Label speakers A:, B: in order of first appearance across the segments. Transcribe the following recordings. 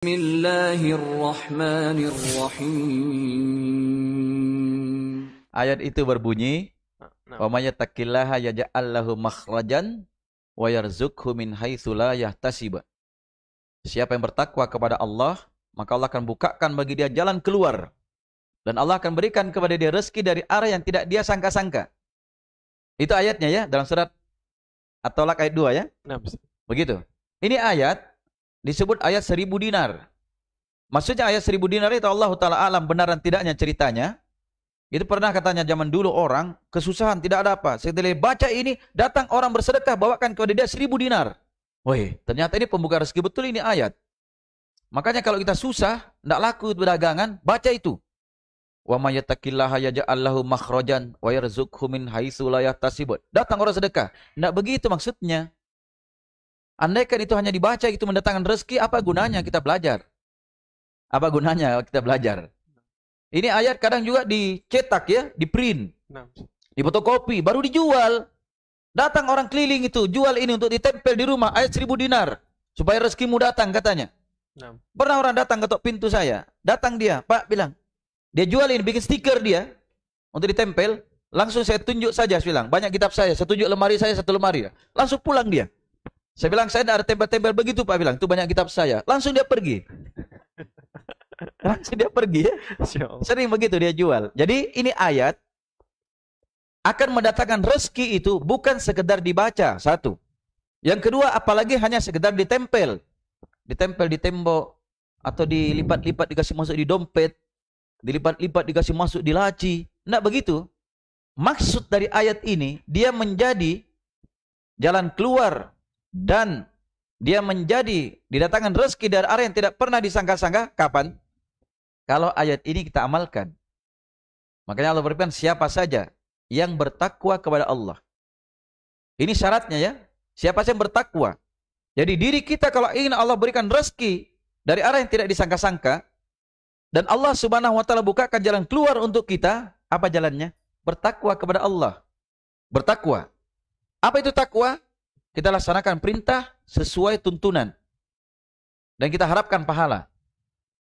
A: Bismillahirrahmanirrahim.
B: Ayat itu berbunyi, wa may yattaqillaha yaj'al lahu makhrajan wa yarzuqhu min haitsu la yahtasib. Siapa yang bertakwa kepada Allah, maka Allah akan bukakan bagi dia jalan keluar. Dan Allah akan berikan kepada dia rezeki dari arah yang tidak dia sangka-sangka. Itu ayatnya ya, dalam surat At-Tolak ayat 2 ya. Begitu. Ini ayat disebut ayat 1000 dinar. Maksudnya ayat 1000 dinar itu Allah Ta'ala alam benaran tidaknya ceritanya. Itu pernah katanya zaman dulu orang kesusahan tidak ada apa. Setelah baca ini datang orang bersedekah bawakan kepada dia 1000 dinar. Woi, ternyata ini pembuka rezeki betul ini ayat. Makanya kalau kita susah, tidak laku berdagangan, baca itu. Wa may yattaqillaha yaj'al lahu makhrajan wa yarzuqhu min haitsu la yahtasib. Datang orang sedekah. Tidak begitu maksudnya. Andaikan itu hanya dibaca itu mendatangkan rezeki, apa gunanya kita belajar? Apa gunanya kita belajar? Ini ayat kadang juga dicetak ya, di print, di fotokopi, baru dijual. Datang orang keliling itu, jual ini untuk ditempel di rumah, ayat 1000 dinar. Supaya rezekimu datang katanya. Pernah orang datang ketok pintu saya, datang dia, Pak bilang, dia jual ini, bikin stiker dia, untuk ditempel, langsung saya tunjuk saja, saya bilang, banyak kitab saya tunjuk lemari saya, 1 lemari. Langsung pulang dia. Saya bilang, saya tidak ada tempel-tempel begitu Pak bilang, itu banyak kitab saya. Langsung dia pergi. Langsung dia pergi ya. Sering begitu dia jual. Jadi ini ayat akan mendatangkan rezeki itu bukan sekedar dibaca, satu. Yang kedua, apalagi hanya sekedar ditempel. Ditempel di tembok, atau dilipat-lipat dikasih masuk di dompet, dilipat-lipat dikasih masuk di laci. Tidak begitu. Maksud dari ayat ini, dia menjadi jalan keluar. Dan dia menjadi didatangkan rezeki dari arah yang tidak pernah disangka-sangka. Kapan? Kalau ayat ini kita amalkan. Makanya Allah berfirman, siapa saja yang bertakwa kepada Allah. Ini syaratnya ya. Siapa saja yang bertakwa. Jadi diri kita kalau ingin Allah berikan rezeki dari arah yang tidak disangka-sangka. Dan Allah Subhanahu wa ta'ala bukakan jalan keluar untuk kita. Apa jalannya? Bertakwa kepada Allah. Bertakwa. Apa itu takwa? Kita laksanakan perintah sesuai tuntunan. Dan kita harapkan pahala.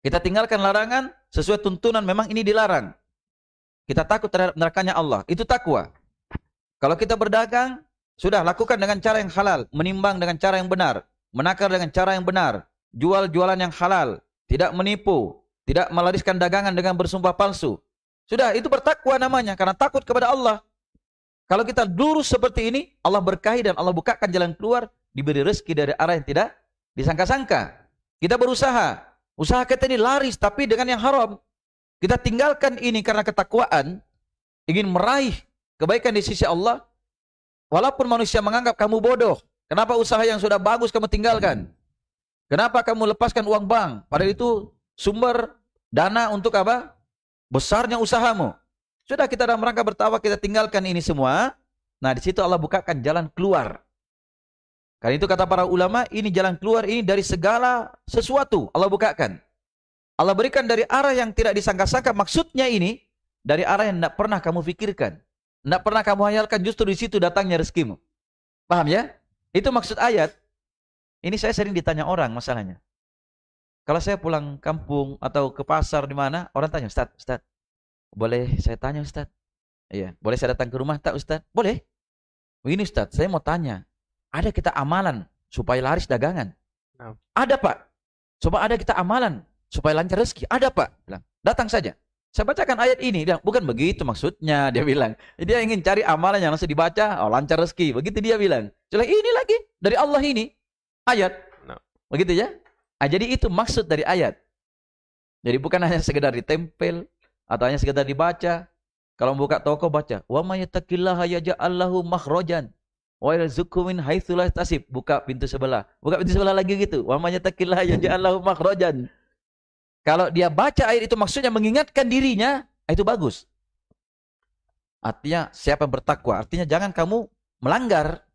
B: Kita tinggalkan larangan sesuai tuntunan, memang ini dilarang. Kita takut terhadap nerakanya Allah. Itu takwa. Kalau kita berdagang, sudah lakukan dengan cara yang halal. Menimbang dengan cara yang benar. Menakar dengan cara yang benar. Jual-jualan yang halal. Tidak menipu. Tidak melariskan dagangan dengan bersumpah palsu. Sudah, itu bertakwa namanya. Karena takut kepada Allah. Kalau kita lurus seperti ini, Allah berkahi dan Allah bukakan jalan keluar, diberi rezeki dari arah yang tidak disangka-sangka. Kita berusaha, usaha kita ini laris tapi dengan yang haram. Kita tinggalkan ini karena ketakwaan, ingin meraih kebaikan di sisi Allah. Walaupun manusia menganggap kamu bodoh, kenapa usaha yang sudah bagus kamu tinggalkan? Kenapa kamu lepaskan uang bank? Padahal itu sumber dana untuk apa? Besarnya usahamu. Sudah kita dalam rangka bertawakal kita tinggalkan ini semua. Nah di situ Allah bukakan jalan keluar. Karena itu kata para ulama, ini jalan keluar ini dari segala sesuatu Allah bukakan. Allah berikan dari arah yang tidak disangka-sangka. Maksudnya ini dari arah yang tidak pernah kamu pikirkan, tidak pernah kamu hayalkan. Justru di situ datangnya rezekimu. Paham ya? Itu maksud ayat. Ini saya sering ditanya orang masalahnya. Kalau saya pulang kampung atau ke pasar di mana, orang tanya, Ustaz, boleh saya tanya Ustaz? Iya, boleh saya datang ke rumah tak Ustaz? Boleh. Begini Ustaz, saya mau tanya. Ada kita amalan supaya laris dagangan? Ada Pak. Coba ada kita amalan supaya lancar rezeki? Ada Pak. Bilang, datang saja. Saya bacakan ayat ini. Dia bilang, bukan begitu maksudnya. Dia bilang, dia ingin cari amalan yang langsung dibaca, oh lancar rezeki. Begitu dia bilang. Coba ini lagi dari Allah ini ayat. Begitu ya. Nah, jadi itu maksud dari ayat. Jadi bukan hanya sekedar ditempel atau hanya sekedar dibaca. Kalau buka toko baca, wa may yattaqillaha yaj'al lahu makhrajan wa yarzuqhu min haitsu la yahtasib. Buka pintu sebelah. Buka pintu sebelah lagi gitu. Wa may yattaqillaha yaj'al lahu makhrajan. Kalau dia baca ayat itu maksudnya mengingatkan dirinya, itu bagus. Artinya siapa yang bertakwa? Artinya jangan kamu melanggar.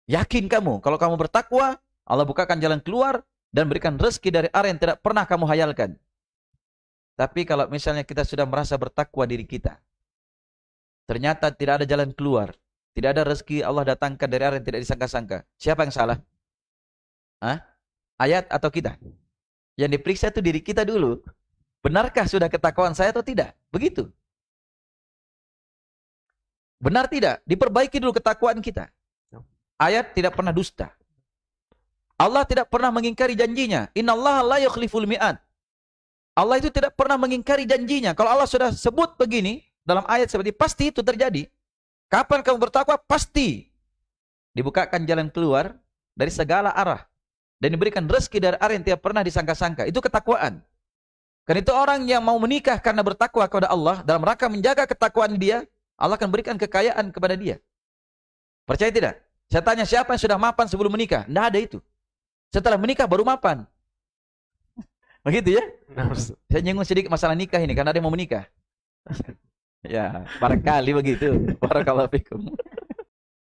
B: Yakin kamu, kalau kamu bertakwa, Allah bukakan jalan keluar dan berikan rezeki dari arah yang tidak pernah kamu hayalkan. Tapi kalau misalnya kita sudah merasa bertakwa diri kita, ternyata tidak ada jalan keluar, tidak ada rezeki Allah datangkan dari arah yang tidak disangka-sangka. Siapa yang salah? Hah? Ayat atau kita? Yang diperiksa itu diri kita dulu. Benarkah sudah ketakwaan saya atau tidak? Begitu. Benar tidak? Diperbaiki dulu ketakwaan kita. Ayat tidak pernah dusta. Allah tidak pernah mengingkari janjinya. Innallaha la yukhliful mi'ad. Allah itu tidak pernah mengingkari janjinya. Kalau Allah sudah sebut begini dalam ayat seperti pasti itu terjadi. Kapan kamu bertakwa? Pasti dibukakan jalan keluar dari segala arah dan diberikan rezeki dari arah yang tidak pernah disangka-sangka. Itu ketakwaan. Karena itu orang yang mau menikah karena bertakwa kepada Allah dalam rangka menjaga ketakwaan dia, Allah akan berikan kekayaan kepada dia. Percaya tidak? Saya tanya siapa yang sudah mapan sebelum menikah? Tidak ada itu. Setelah menikah baru mapan. Begitu ya? Saya nyinggung sedikit masalah nikah ini karena ada yang mau menikah. Ya, barangkali begitu. Barakallahu fikum.